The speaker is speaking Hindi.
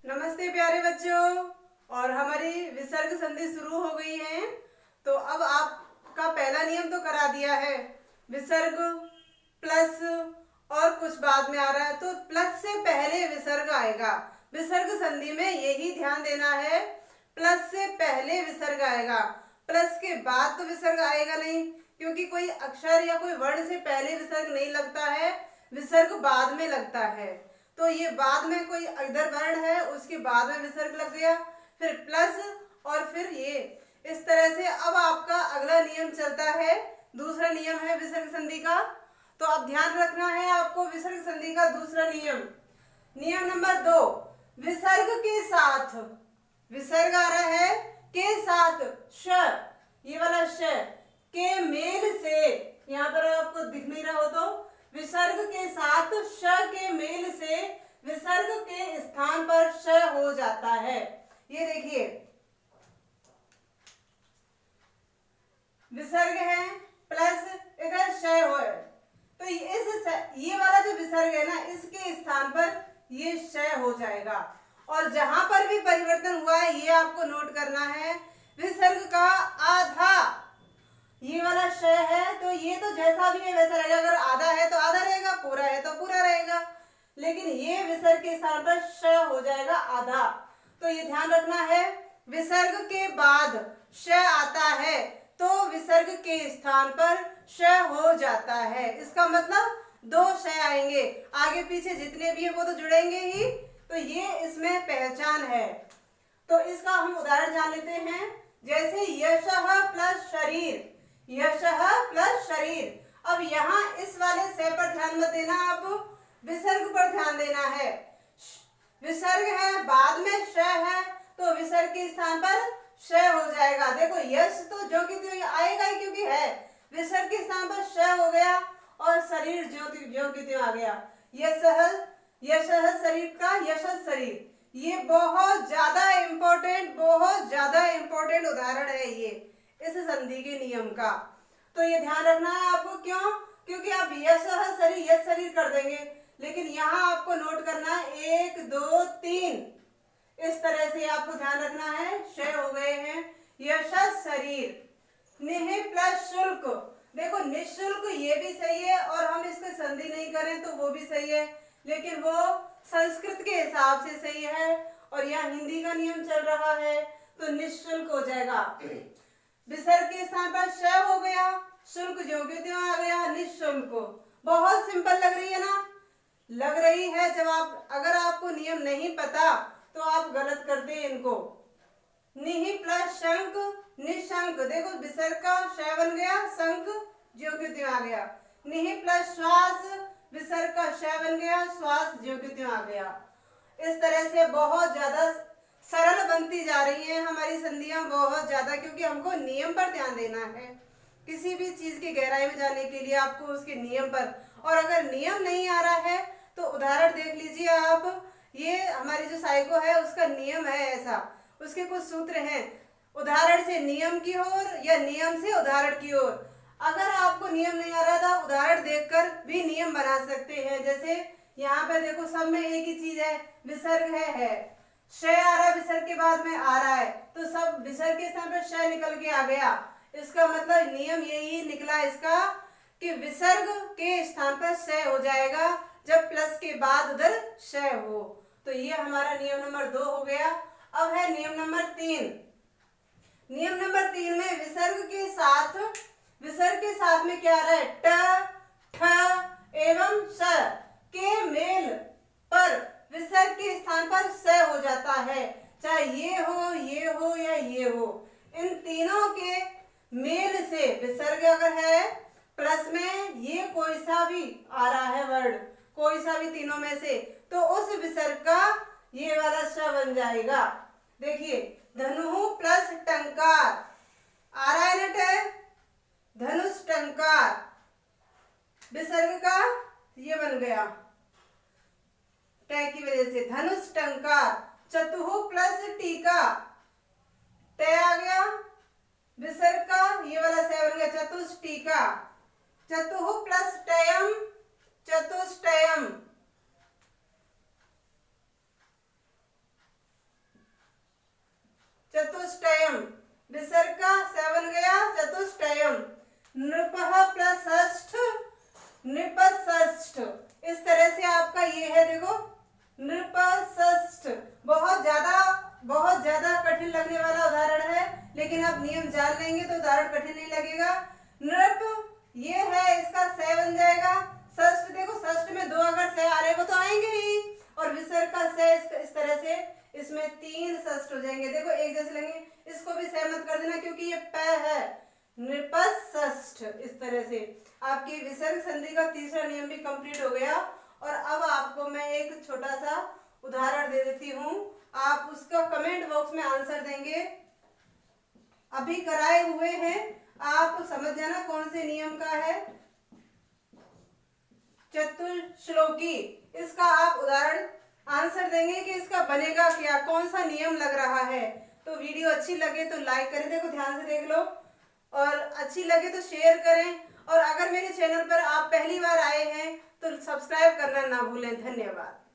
नमस्ते प्यारे बच्चों। और हमारी विसर्ग संधि शुरू हो गई है। तो अब आपका पहला नियम तो करा दिया है, विसर्ग प्लस और कुछ बाद में आ रहा है तो प्लस से पहले विसर्ग आएगा। विसर्ग संधि में यही ध्यान देना है, प्लस से पहले विसर्ग आएगा, प्लस के बाद तो विसर्ग आएगा नहीं, क्योंकि कोई अक्षर या कोई वर्ण से पहले विसर्ग नहीं लगता है, विसर्ग बाद में लगता है। तो ये बाद में कोई इधर वर्ण है उसके बाद में विसर्ग लग गया, फिर प्लस और फिर ये, इस तरह से अब आपका अगला नियम चलता है। दूसरा नियम है विसर्ग संधि का। तो अब ध्यान रखना है आपको विसर्ग संधि का दूसरा नियम। नियम नंबर 2, विसर्ग के साथ, विसर्ग आ रहा है के साथ श, ये वाला श के मेल से, यहाँ पर आपको दिख नहीं रहा हो तो विसर्ग के साथ श के मेल से विसर्ग के स्थान पर श हो जाता है। ये देखिए विसर्ग है प्लस इधर श हो, तो ये वाला जो विसर्ग है ना, इसके स्थान पर ये श हो जाएगा। और जहां पर भी परिवर्तन हुआ है ये आपको नोट करना है। विसर्ग का आधा, ये वाला श है तो ये तो जैसा भी है वैसा रहेगा, अगर आधा है तो आधा रहेगा, पूरा है तो पूरा रहेगा, लेकिन ये विसर्ग के स्थान पर श हो जाएगा आधा। तो ये ध्यान रखना है, विसर्ग के बाद श आता है तो विसर्ग के स्थान पर श हो जाता है। इसका मतलब 2 श आएंगे, आगे पीछे जितने भी है वो तो जुड़ेंगे ही, तो ये इसमें पहचान है। तो इसका हम उदाहरण जान लेते हैं, जैसे यशः प्लस शरीर, यशः प्लस शरीर। अब यहाँ इस वाले से पर ध्यान मत देना, अब विसर्ग पर ध्यान देना है। विसर्ग है बाद में श है तो विसर्ग के स्थान पर श हो जाएगा। देखो यश तो जो की त्यों आएगा ही, क्योंकि है, विसर्ग के स्थान पर श हो गया और शरीर जो की त्यों आ गया। यशः, यशः शरीर का यशः शरीर, ये बहुत ज्यादा इम्पोर्टेंट उदाहरण है ये इस संधि के नियम का। तो ये ध्यान रखना है आपको, क्यों? क्योंकि आप यशः शरीर यश शरीर कर देंगे, लेकिन यहाँ आपको नोट करना है 1 2 3, इस तरह से आपको ध्यान रखना है। श हो गए हैं यशः शरीर। निह प्लस शुल्क, देखो निःशुल्क ये भी सही है और हम इसको संधि नहीं करें तो वो भी सही है, लेकिन वो संस्कृत के हिसाब से सही है और यहाँ हिंदी का नियम चल रहा है तो निःशुल्क हो जाएगा। विसर्ग के स्थान पर श हो गया, शुल्क जो कि त्यों आ गया निःशुल्क। बहुत सिंपल लग रही है ना? लग रही है। जब आप, अगर आपको नियम नहीं पता तो आप गलत करते हैं इनको। निहि प्लस शंक निशंक, देखो विसर्ग का श बन गया, शंक जो कि त्यों आ गया। निहि प्लस श्वास, विसर्ग का श बन गया, श्वास जो कि त्यों आ गया। इस तरह से बहुत ज्यादा सरल बनती जा रही हैं हमारी संधियां, बहुत ज्यादा, क्योंकि हमको नियम पर ध्यान देना है। किसी भी चीज की गहराई में जाने के लिए आपको उसके नियम पर, और अगर नियम नहीं आ रहा है तो उदाहरण देख लीजिए आप। ये हमारी जो साइको है उसका नियम है ऐसा, उसके कुछ सूत्र हैं, उदाहरण से नियम की ओर या नियम से उदाहरण की ओर। अगर आपको नियम नहीं आ रहा था, उदाहरण देखकर भी नियम बना सकते हैं। जैसे यहाँ पे देखो सब में एक ही चीज है, विसर्ग है श आ रहा है, विसर्ग के बाद में आ रहा है तो सब विसर्ग के स्थान पर श निकल के आ गया। इसका मतलब नियम यही निकला इसका कि विसर्ग के स्थान पर श हो जाएगा जब प्लस के बाद उधर श हो। तो ये हमारा नियम नंबर 2 हो गया। अब है नियम नंबर 3। नियम नंबर 3 में विसर्ग के साथ में क्या आ रहा है, ट ठ एवं स के मेल पर विसर्ग के स्थान पर स हो जाता है। चाहे ये हो या ये हो, इन तीनों के मेल से विसर्ग अगर है प्लस में ये कोई सा भी आ रहा है वर्ड, कोई सा भी तीनों में से, तो उस विसर्ग का ये वाला स बन जाएगा। देखिए धनु प्लस टंकार आ रहा है ना, धनुष टंकार, विसर्ग का ये बन गया ट की वजह से धनुष टंकार। चतुहु प्लस टीका, ट आ गया, विसर्ग का ये वाला स बन गया चतुष्टीका। चतुहु प्लस टयम चतुष्टयम, चतुष्टयम, विसर्ग का 7 बन गया चतुष्टयम, नृपः प्लस षष्ठ नृपषष्ठ। इस तरह से आपका ये है, देखो नृपषष्ठ। बहुत ज्यादा कठिन लगने वाला उदाहरण है, लेकिन आप नियम जान लेंगे तो उदाहरण कठिन नहीं लगेगा। नृप ये है, इसका 6 बन जाएगा। षष्ठ, देखो षष्ठ में 2 अगर 6 आ रहे वो तो आएंगे ही, और विसर्ग का 6 इस तरह से इसमें 3 षष्ठ हो जाएंगे। देखो एक जैसे लगेंगे, इसको भी 6 मत कर देना क्योंकि ये प है, नृपषष्ठ। इस तरह से आपकी विसर्ग संधि का तीसरा नियम भी कंप्लीट हो गया। और अब आपको मैं एक छोटा सा उदाहरण दे देती हूँ, आप उसका कमेंट बॉक्स में आंसर देंगे। अभी कराए हुए हैं, आप समझ जाना कौन से नियम का है। चतुश्लोकी, इसका आप उदाहरण आंसर देंगे कि इसका बनेगा क्या, कौन सा नियम लग रहा है। तो वीडियो अच्छी लगे तो लाइक करें, देखो ध्यान से देख लो, और अच्छी लगे तो शेयर करें। और अगर मेरे चैनल पर आप पहली बार आए हैं तो सब्सक्राइब करना ना भूलें। धन्यवाद।